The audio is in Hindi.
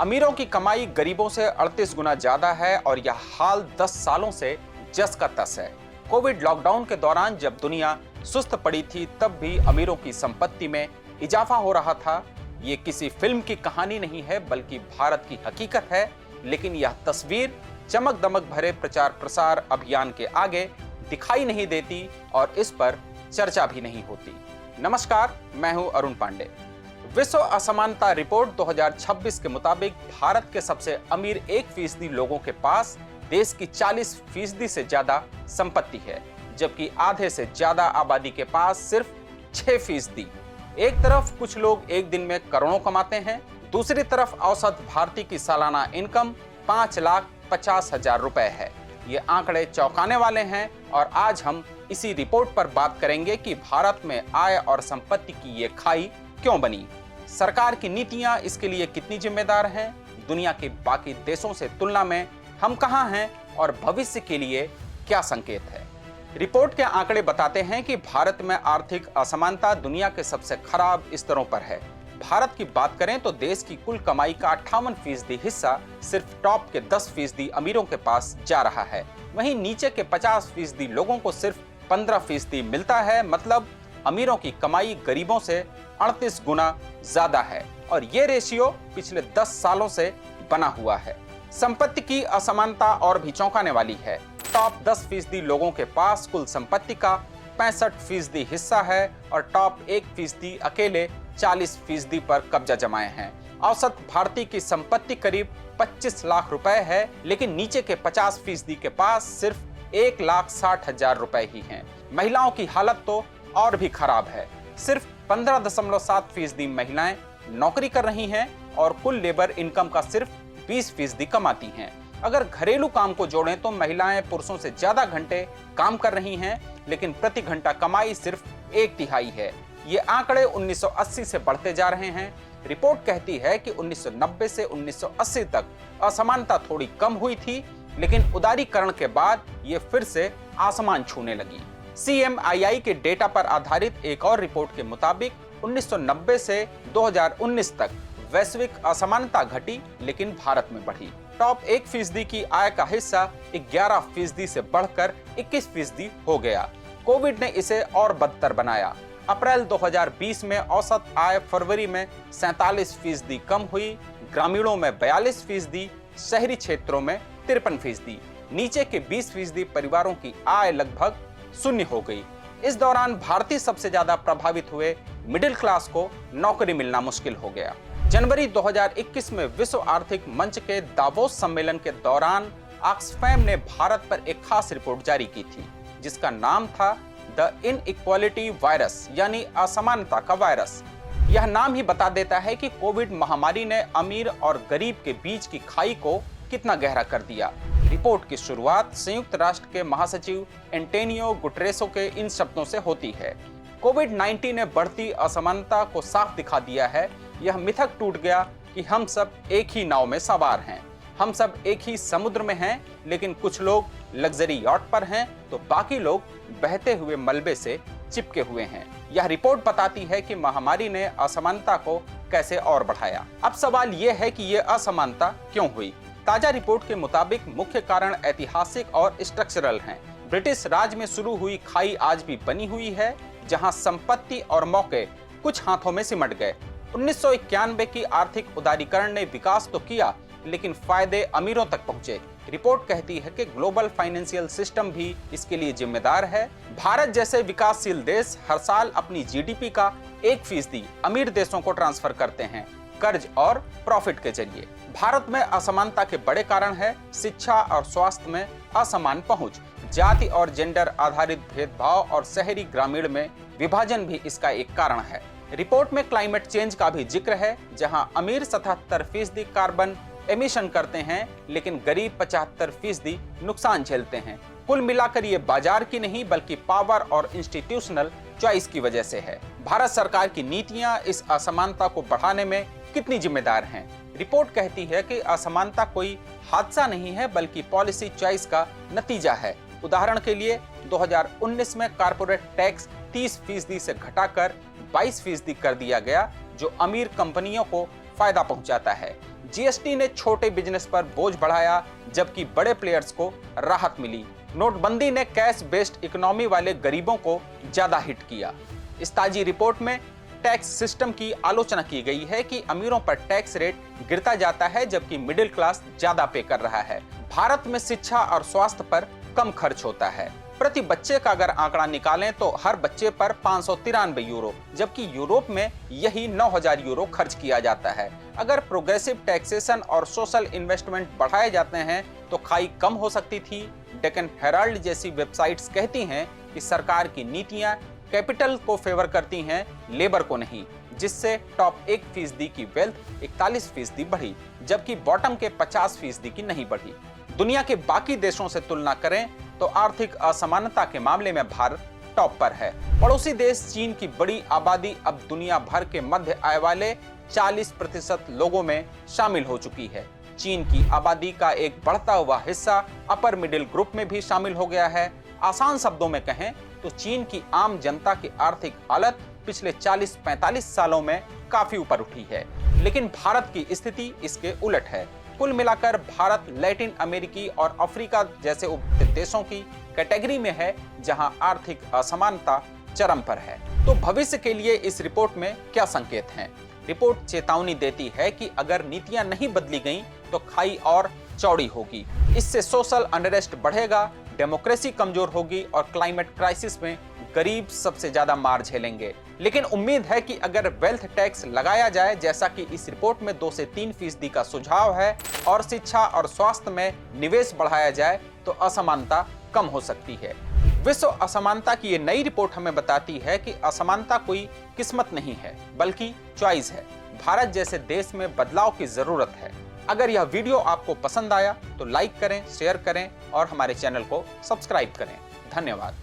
अमीरों की कमाई गरीबों से 38 गुना ज्यादा है और यह हाल 10 सालों से जस का तस है। कोविड लॉकडाउन के दौरान जब दुनिया सुस्त पड़ी थी, तब भी अमीरों की संपत्ति में इजाफा हो रहा था। ये किसी फिल्म की कहानी नहीं है, बल्कि भारत की हकीकत है। लेकिन यह तस्वीर चमक दमक भरे प्रचार प्रसार अभियान के आगे दिखाई नहीं देती और इस पर चर्चा भी नहीं होती। नमस्कार, मैं हूं अरुण पांडे। विश्व असमानता रिपोर्ट 2026 के मुताबिक भारत के सबसे अमीर 1% लोगों के पास देश की 40% से ज्यादा संपत्ति है, जबकि आधे से ज्यादा आबादी के पास सिर्फ 6%। एक तरफ कुछ लोग एक दिन में करोड़ों कमाते हैं, दूसरी तरफ औसत भारतीय की सालाना इनकम 5,50,000 रुपए है। ये आंकड़े चौंकाने वाले हैं और आज हम इसी रिपोर्ट पर बात करेंगे कि भारत में आय और संपत्ति की ये खाई क्यों बनी, सरकार की नीतियां इसके लिए कितनी जिम्मेदार हैं, दुनिया के बाकी देशों से तुलना में हम कहां हैं और भविष्य के लिए क्या संकेत है। रिपोर्ट के आंकड़े बताते हैं कि भारत में आर्थिक असमानता दुनिया के सबसे खराब स्तरों पर है। भारत की बात करें तो देश की कुल कमाई का 58% हिस्सा सिर्फ टॉप के 10% अमीरों के पास जा रहा है। वहीं नीचे के 50% लोगों को सिर्फ 15% मिलता है। मतलब अमीरों की कमाई गरीबों से 38 गुना ज्यादा है और ये रेशियो पिछले 10 सालों से बना हुआ है। संपत्ति की असमानता और भी चौंकाने वाली है। टॉप 10% लोगों के पास कुल संपत्ति का 65% हिस्सा है और टॉप 1% अकेले 40% पर कब्जा जमाए हैं। औसत भारतीय की संपत्ति करीब 25 लाख रुपए है, लेकिन नीचे के 50% के पास सिर्फ 1,60,000 रुपए ही हैं। महिलाओं की हालत तो और भी खराब है। सिर्फ 15.7% महिलाएं नौकरी कर रही हैं और कुल लेबर इनकम का सिर्फ 20% कमाती हैं। अगर घरेलू काम को जोड़ें तो महिलाएं पुरुषों से ज्यादा घंटे काम कर रही हैं, लेकिन प्रति घंटा कमाई सिर्फ 1/3 है। ये आंकड़े 1980 से बढ़ते जा रहे हैं। रिपोर्ट कहती है कि 1990 से 1980 तक असमानता थोड़ी कम हुई थी, लेकिन उदारीकरण के बाद ये फिर से आसमान छूने लगी। CMII के डेटा पर आधारित एक और रिपोर्ट के मुताबिक 1990 से 2019 तक वैश्विक असमानता घटी, लेकिन भारत में बढ़ी। टॉप 1% की आय का हिस्सा 11% से बढ़कर 21% हो गया। कोविड ने इसे और बदतर बनाया। अप्रैल 2020 में औसत आय फरवरी में 47% कम हुई, ग्रामीणों में 42%, शहरी क्षेत्रों में 53%। नीचे के 20% परिवारों की आय लगभग शून्य हो गई। इस दौरान भारतीय सबसे ज्यादा प्रभावित हुए मिडिल क्लास को नौकरी मिलना मुश्किल हो गया। जनवरी 2021 में विश्व आर्थिक मंच के दावोस सम्मेलन के दौरान ऑक्सफैम ने भारत पर एक खास रिपोर्ट जारी की थी, जिसका नाम था द इनइक्वालिटी वायरस, यानी असमानता का वायरस। यह नाम ही बता देता है कि कोविड महामारी ने अमीर और गरीब के बीच की खाई को कितना गहरा कर दिया। रिपोर्ट की शुरुआत संयुक्त राष्ट्र के महासचिव एंटोनियो गुटेरेस के इन शब्दों से होती है। कोविड-19 ने बढ़ती असमानता को साफ दिखा दिया है। यह मिथक टूट गया कि हम सब एक ही नाव में सवार हैं, हम सब एक ही समुद्र में हैं, लेकिन कुछ लोग लग्जरी यॉट पर हैं तो बाकी लोग बहते हुए मलबे से चिपके हुए हैं। यह रिपोर्ट बताती है कि महामारी ने असमानता को कैसे और बढ़ाया। अब सवाल यह है कि यह असमानता क्यों हुई। ताजा रिपोर्ट के मुताबिक मुख्य कारण ऐतिहासिक और स्ट्रक्चरल हैं। ब्रिटिश राज में शुरू हुई खाई आज भी बनी हुई है, जहां संपत्ति और मौके कुछ हाथों में सिमट गए। 1991 की आर्थिक उदारीकरण ने विकास तो किया, लेकिन फायदे अमीरों तक पहुंचे। रिपोर्ट कहती है कि ग्लोबल फाइनेंशियल सिस्टम भी इसके लिए जिम्मेदार है। भारत जैसे विकासशील देश हर साल अपनी GDP का 1% अमीर देशों को ट्रांसफर करते हैं, कर्ज और प्रॉफिट के जरिए। भारत में असमानता के बड़े कारण है शिक्षा और स्वास्थ्य में असमान पहुंच, जाति और जेंडर आधारित भेदभाव और शहरी ग्रामीण में विभाजन भी इसका एक कारण है। रिपोर्ट में क्लाइमेट चेंज का भी जिक्र है, जहां अमीर 77% कार्बन एमिशन करते हैं, लेकिन गरीब 75% नुकसान झेलते हैं। कुल मिलाकर ये बाजार की नहीं बल्कि पावर और इंस्टीट्यूशनल चॉइस की वजह से है। भारत सरकार की नीतियां इस असमानता को बढ़ाने में कितनी जिम्मेदार हैं? रिपोर्ट कहती है कि असमानता कोई हादसा नहीं है, बल्कि पॉलिसी चॉइस का नतीजा है। उदाहरण के लिए 2019 में कारपोरेट टैक्स 30% से घटाकर 22% कर दिया गया, जो अमीर कंपनियों को फायदा पहुंचाता है। जीएसटी ने छोटे बिजनेस पर बोझ बढ़ाया, जबकि बड़े प्लेयर्स को राहत मिली। नोटबंदी ने कैश बेस्ड इकोनॉमी वाले गरीबों को ज्यादा हिट किया। इस ताजी रिपोर्ट में टैक्स सिस्टम की आलोचना की गई है कि अमीरों पर टैक्स रेट गिरता जाता है, जबकि मिडिल क्लास ज्यादा पे कर रहा है। भारत में शिक्षा और स्वास्थ्य पर कम खर्च होता है। प्रति बच्चे का अगर आंकड़ा निकालें तो हर बच्चे पर 593 यूरो, जबकि यूरोप में यही 9000 यूरो खर्च किया जाता है। अगर प्रोग्रेसिव टैक्सेशन और सोशल इन्वेस्टमेंट बढ़ाए जाते हैं तो खाई कम हो सकती थी। डेक्कन हेराल्ड जैसी वेबसाइट्स कहती हैं कि सरकार की नीतियां कैपिटल को फेवर करती हैं, लेबर को नहीं, जिससे टॉप 1% की वेल्थ 41% बढ़ी, जबकि बॉटम के 50% की नहीं बढ़ी। दुनिया के बाकी देशों से तुलना करें तो आर्थिक असमानता के मामले में भारत टॉप पर है। पड़ोसी देश चीन की बड़ी आबादी अब दुनिया भर के मध्य आय वाले 40% लोगों में शामिल हो चुकी है। चीन की आबादी का एक बढ़ता हुआ हिस्सा अपर मिडिल ग्रुप में भी शामिल हो गया है। आसान शब्दों में कहें तो चीन की आम जनता की आर्थिक हालत पिछले 40-45 सालों में काफी ऊपर उठी है, लेकिन भारत की स्थिति इसके उलट है। कुल मिलाकर भारत लैटिन अमेरिकी और अफ्रीका जैसे उभरते देशों की कैटेगरी में है, जहां आर्थिक असमानता चरम पर है। तो भविष्य के लिए इस रिपोर्ट में क्या संकेत हैं? रिपोर्ट चेतावनी देती है कि अगर नीतियां नहीं बदली गईं तो खाई और चौड़ी होगी। इससे सोशल अनरेस्ट बढ़ेगा, डेमोक्रेसी कमजोर होगी और क्लाइमेट क्राइसिस में गरीब सबसे ज्यादा मार झेलेंगे। लेकिन उम्मीद है कि अगर वेल्थ टैक्स लगाया जाए, जैसा कि इस रिपोर्ट में 2 से 3% का सुझाव है, और शिक्षा और स्वास्थ्य में निवेश बढ़ाया जाए तो असमानता कम हो सकती है। विश्व असमानता की ये नई रिपोर्ट हमें बताती है कि असमानता कोई किस्मत नहीं है, बल्कि चॉइस है। भारत जैसे देश में बदलाव की जरूरत है। अगर यह वीडियो आपको पसंद आया तो लाइक करें, शेयर करें और हमारे चैनल को सब्सक्राइब करें। धन्यवाद।